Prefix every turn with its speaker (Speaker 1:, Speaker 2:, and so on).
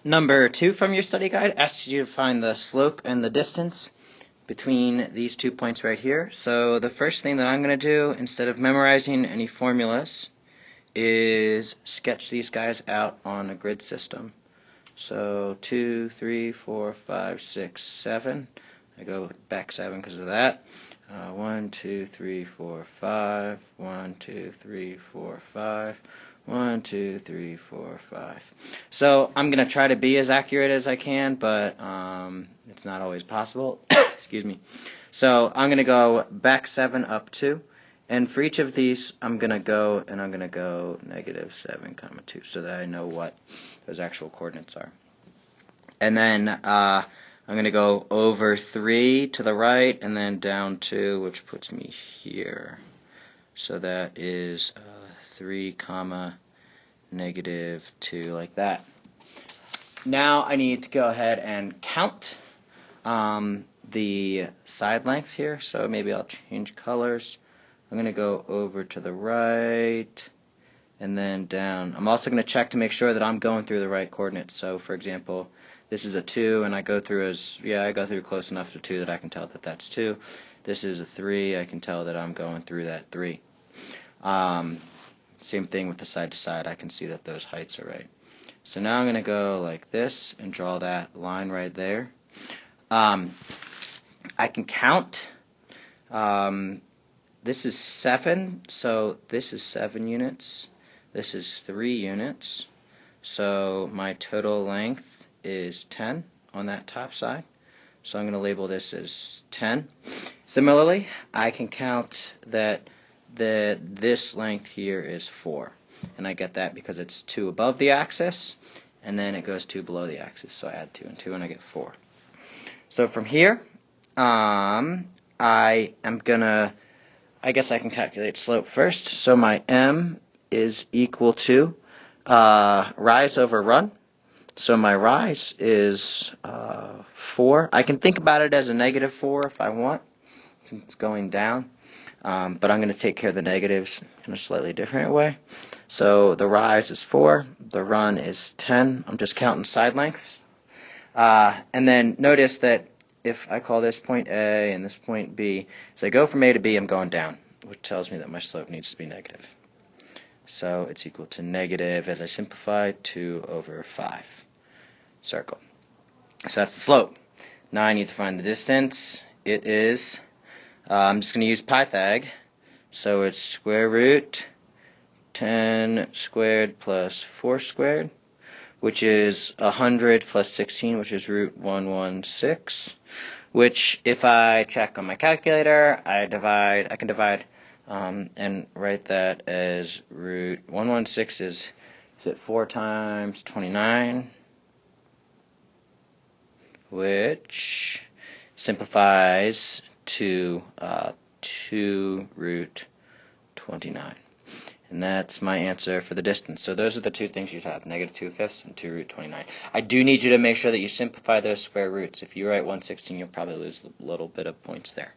Speaker 1: Number 2 from your study guide asks you to find the slope and the distance between these 2 points right here. So the first thing that I'm going to do, instead of memorizing any formulas, is sketch these guys out on a grid system. So 2, 3, 4, 5, 6, 7. I go back 7 because of that. 1, 2, 3, 4, 5. 1, 2, 3, 4, 5. 1, 2, 3, 4, 5. So I'm going to try to be as accurate as I can, but it's not always possible. Excuse me. So I'm going to go back 7, up 2. And for each of these, I'm going to go -7, 2, so that I know what those actual coordinates are. And then I'm going to go over 3 to the right, and then down 2, which puts me here. So that is 3, -2, like that. Now I need to go ahead and count the side lengths here. So maybe I'll change colors. I'm going to go over to the right and then down. I'm also going to check to make sure that I'm going through the right coordinates. So for example, this is a 2 and I go through close enough to 2 that I can tell that that's 2. This is a 3, I can tell that I'm going through that 3. Same thing with the side to side, I can see that those heights are right. So now I'm going to go like this and draw that line right there. I can count. This is 7, so this is 7 units. This is 3 units. So my total length is 10 on that top side. So I'm going to label this as 10. Similarly, I can count that this length here is 4. And I get that because it's 2 above the axis, and then it goes 2 below the axis. So I add 2 and 2, and I get 4. So from here, I guess I can calculate slope first. So my m is equal to rise over run. So my rise is 4. I can think about it as a -4 if I want, since it's going down. But I'm going to take care of the negatives in a slightly different way. So the rise is 4. The run is 10. I'm just counting side lengths. And then notice that if I call this point A and this point B, as I go from A to B, I'm going down, which tells me that my slope needs to be negative. So it's equal to negative, as I simplify, 2 over 5. Circle. So that's the slope. Now I need to find the distance. It is, I'm just going to use Pythag. So it's square root 10 squared plus 4 squared, which is 100 plus 16, which is root 116, which if I check on my calculator, I can divide and write that as root 116 is it 4 times 29, which simplifies to 2 root 29. And that's my answer for the distance. So those are the 2 things you'd have, -2/5 and 2 root 29. I do need you to make sure that you simplify those square roots. If you write 116, you'll probably lose a little bit of points there.